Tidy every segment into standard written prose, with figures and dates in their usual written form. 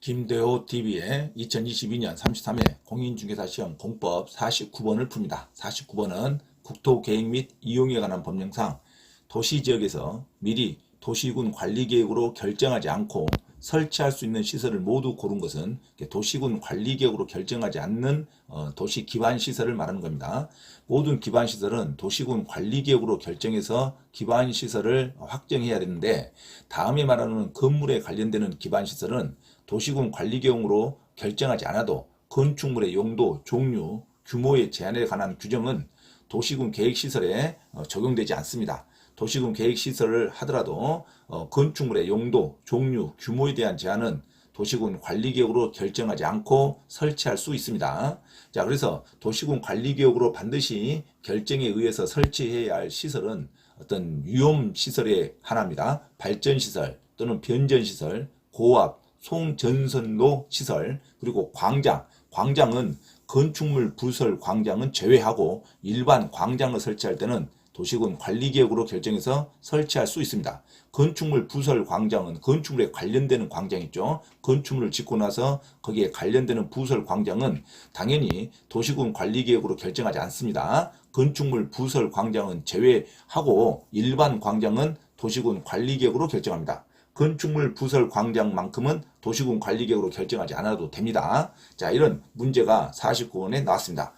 김대호 TV의 2022년 33회 공인중개사 시험 공법 49번을 풉니다. 49번은 국토계획 및 이용에 관한 법령상 도시지역에서 미리 도시군 관리계획으로 결정하지 않고 설치할 수 있는 시설을 모두 고른 것은 도시군 관리계획으로 결정하지 않는 도시 기반시설을 말하는 겁니다. 모든 기반시설은 도시군 관리계획으로 결정해서 기반시설을 확정해야 되는데, 다음에 말하는 건물에 관련되는 기반시설은 도시군 관리계획으로 결정하지 않아도 건축물의 용도, 종류, 규모의 제한에 관한 규정은 도시군 계획시설에 적용되지 않습니다. 도시군 계획시설을 하더라도 건축물의 용도, 종류, 규모에 대한 제한은 도시군 관리계획으로 결정하지 않고 설치할 수 있습니다. 자, 그래서 도시군 관리계획으로 반드시 결정에 의해서 설치해야 할 시설은 어떤 위험시설의 하나입니다. 발전시설 또는 변전시설, 고압, 송전선로 시설, 그리고 광장. 광장은 건축물 부설 광장은 제외하고 일반 광장을 설치할 때는 도시군 관리계획으로 결정해서 설치할 수 있습니다. 건축물 부설 광장은 건축물에 관련되는 광장 있죠. 건축물을 짓고 나서 거기에 관련되는 부설 광장은 당연히 도시군 관리계획으로 결정하지 않습니다. 건축물 부설 광장은 제외하고 일반 광장은 도시군 관리계획으로 결정합니다. 건축물 부설 광장만큼은 도시군 관리계획으로 결정하지 않아도 됩니다. 자, 이런 문제가 49번에 나왔습니다.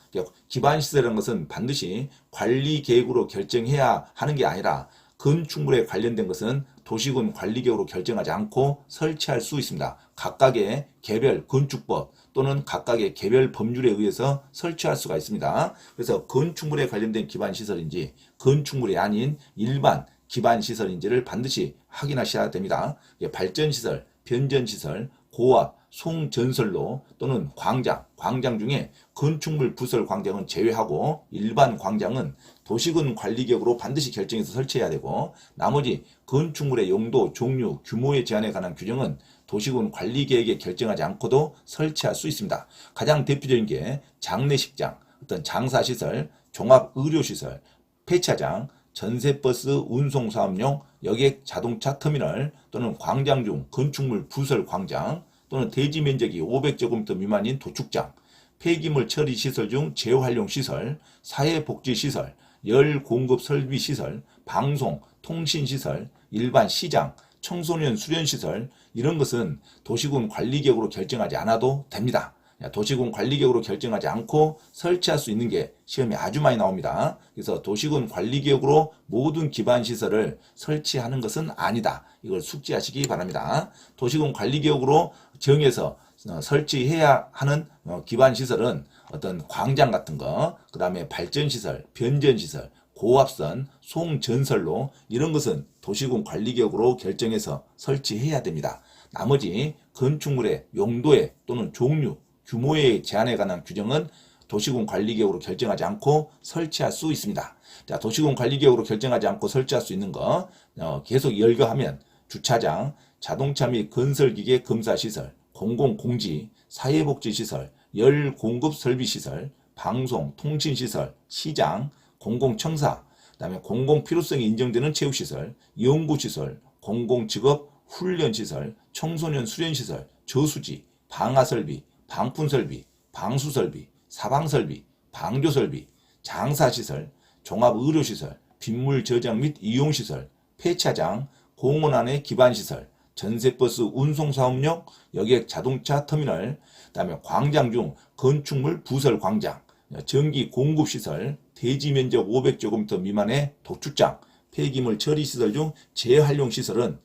기반시설이라는 것은 반드시 관리계획으로 결정해야 하는 게 아니라 건축물에 관련된 것은 도시군 관리계획으로 결정하지 않고 설치할 수 있습니다. 각각의 개별 건축법 또는 각각의 개별 법률에 의해서 설치할 수가 있습니다. 그래서 건축물에 관련된 기반시설인지 건축물이 아닌 일반 기반시설인지를 반드시 확인하셔야 됩니다. 발전시설, 변전시설, 고압, 송전설로 또는 광장, 광장 중에 건축물 부설 광장은 제외하고 일반 광장은 도시군 관리계획으로 반드시 결정해서 설치해야 되고, 나머지 건축물의 용도, 종류, 규모의 제한에 관한 규정은 도시군 관리계획에 결정하지 않고도 설치할 수 있습니다. 가장 대표적인 게 장례식장, 어떤 장사시설, 종합의료시설, 폐차장, 전세버스 운송사업용 여객 자동차 터미널 또는 광장 중 건축물 부설 광장 또는 대지 면적이 500제곱미터 미만인 도축장, 폐기물 처리 시설 중 재활용 시설, 사회복지 시설, 열 공급 설비 시설, 방송, 통신 시설, 일반 시장, 청소년 수련 시설, 이런 것은 도시군 관리계획으로 결정하지 않아도 됩니다. 도시군 관리계획으로 결정하지 않고 설치할 수 있는 게 시험에 아주 많이 나옵니다. 그래서 도시군 관리계획으로 모든 기반시설을 설치하는 것은 아니다. 이걸 숙지하시기 바랍니다. 도시군 관리계획으로 정해서 설치해야 하는 기반시설은 어떤 광장 같은 거, 그 다음에 발전시설, 변전시설, 고압선, 송전설로, 이런 것은 도시군 관리계획으로 결정해서 설치해야 됩니다. 나머지 건축물의 용도에 또는 종류, 규모의 제한에 관한 규정은 도시군 관리계획으로 결정하지 않고 설치할 수 있습니다. 자, 도시군 관리계획으로 결정하지 않고 설치할 수 있는 거 계속 열거하면 주차장, 자동차 및 건설기계 검사시설, 공공공지, 사회복지시설, 열공급설비시설, 방송, 통신시설, 시장, 공공청사, 그다음에 공공필요성이 인정되는 체육시설, 연구시설, 공공직업 훈련시설, 청소년 수련시설, 저수지, 방화설비, 방풍설비, 방수설비, 사방설비, 방조설비, 장사시설, 종합의료시설, 빗물 저장 및 이용시설, 폐차장, 공원 안의 기반시설, 전세버스 운송사업용 여객 자동차 터미널, 그다음에 광장 중 건축물 부설 광장, 전기 공급시설, 대지면적 500제곱미터 미만의 도축장, 폐기물 처리시설 중 재활용시설은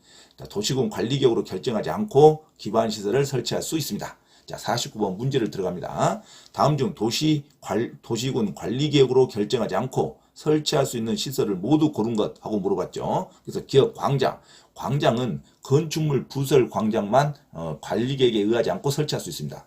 도시군 관리계획으로 결정하지 않고 기반시설을 설치할 수 있습니다. 자, 49번 문제를 들어갑니다. 다음 중 도시군 관리계획으로 결정하지 않고 설치할 수 있는 시설을 모두 고른 것 하고 물어봤죠. 그래서 기업 광장, 광장은 건축물 부설 광장만 관리계획에 의하지 않고 설치할 수 있습니다.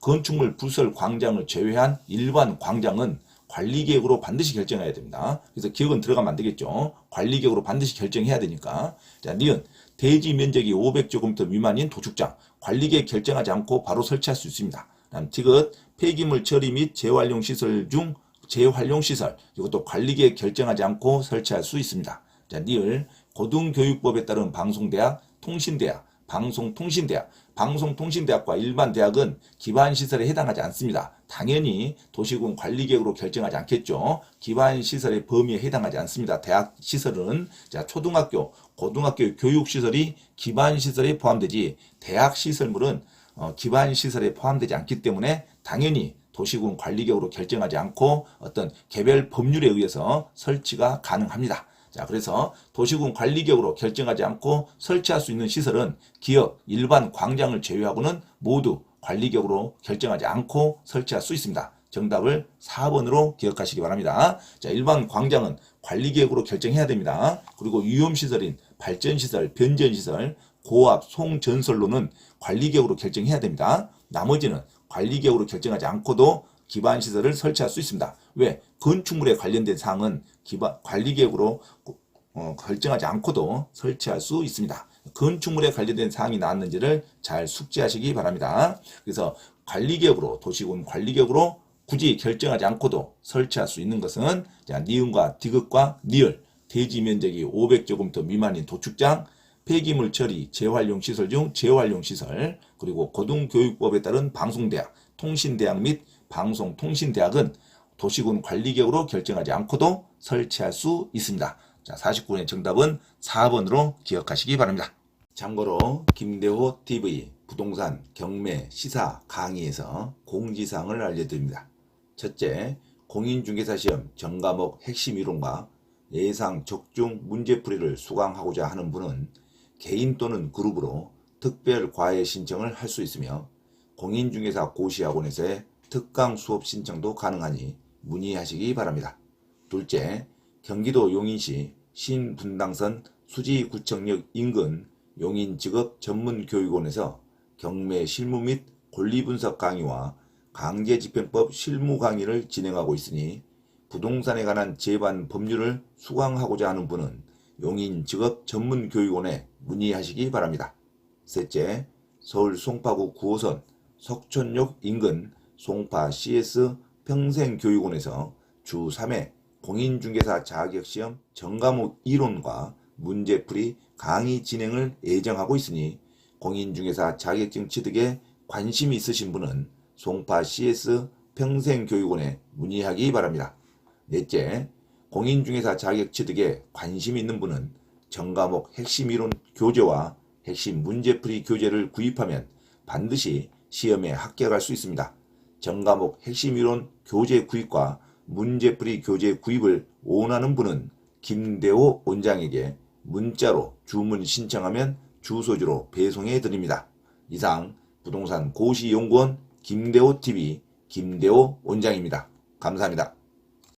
건축물 부설 광장을 제외한 일반 광장은 관리계획으로 반드시 결정해야 됩니다. 그래서 기억은 들어가면 안 되겠죠. 관리계획으로 반드시 결정해야 되니까. 자, 니은 대지 면적이 500제곱미터 미만인 도축장, 관리계획 결정하지 않고 바로 설치할 수 있습니다. 다음 디귿 폐기물 처리 및 재활용 시설 중 재활용 시설, 이것도 관리계획 결정하지 않고 설치할 수 있습니다. 자, 니을 고등교육법에 따른 방송대학, 통신대학, 방송통신대학, 방송통신대학과 일반 대학은 기반시설에 해당하지 않습니다. 당연히 도시군 관리계획으로 결정하지 않겠죠. 기반시설의 범위에 해당하지 않습니다. 대학 시설은 자, 초등학교, 고등학교 교육시설이 기반시설에 포함되지 대학 시설물은 기반시설에 포함되지 않기 때문에 당연히 도시군 관리계획으로 결정하지 않고 어떤 개별 법률에 의해서 설치가 가능합니다. 자, 그래서 도시군 관리계획으로 결정하지 않고 설치할 수 있는 시설은 기업, 일반 광장을 제외하고는 모두 관리계획으로 결정하지 않고 설치할 수 있습니다. 정답을 4번으로 기억하시기 바랍니다. 자, 일반 광장은 관리계획으로 결정해야 됩니다. 그리고 위험시설인 발전시설, 변전시설, 고압, 송전설로는 관리계획으로 결정해야 됩니다. 나머지는 관리계획으로 결정하지 않고도 기반시설을 설치할 수 있습니다. 왜? 건축물에 관련된 사항은 관리계획으로 결정하지 않고도 설치할 수 있습니다. 건축물에 관련된 사항이 나왔는지를 잘 숙지하시기 바랍니다. 그래서 관리계획으로, 도시군 관리계획으로 굳이 결정하지 않고도 설치할 수 있는 것은 자, 니은과 디귿과 니을, 대지 면적이 500제곱미터 미만인 도축장, 폐기물 처리, 재활용 시설 중 재활용 시설, 그리고 고등교육법에 따른 방송대학, 통신대학 및 방송통신대학은 도시군 관리계획으로 결정하지 않고도 설치할 수 있습니다. 자, 49번의 정답은 4번으로 기억하시기 바랍니다. 참고로 김대호 TV 부동산 경매 시사 강의에서 공지사항을 알려드립니다. 첫째, 공인중개사 시험 전과목 핵심 이론과 예상 적중 문제풀이를 수강하고자 하는 분은 개인 또는 그룹으로 특별 과외 신청을 할 수 있으며 공인중개사 고시학원에서의 특강 수업 신청도 가능하니 문의하시기 바랍니다. 둘째, 경기도 용인시 신분당선 수지구청역 인근 용인직업전문교육원에서 경매 실무 및 권리분석 강의와 강제집행법 실무 강의를 진행하고 있으니 부동산에 관한 제반 법률을 수강하고자 하는 분은 용인직업전문교육원에 문의하시기 바랍니다. 셋째, 서울 송파구 9호선 석촌역 인근 송파 CS 평생교육원에서 주 3회 공인중개사 자격시험 전과목 이론과 문제풀이 강의 진행을 예정하고 있으니 공인중개사 자격증 취득에 관심이 있으신 분은 송파 CS 평생교육원에 문의하기 바랍니다. 넷째, 공인중개사 자격 취득에 관심 있는 분은 전과목 핵심 이론 교재와 핵심 문제풀이 교재를 구입하면 반드시 시험에 합격할 수 있습니다. 전과목 핵심 이론 교재 구입과 문제풀이 교재 구입을 원하는 분은 김대호 원장에게 문자로 주문 신청하면 주소지로 배송해 드립니다. 이상 부동산 고시연구원 김대호 TV 김대호 원장입니다. 감사합니다.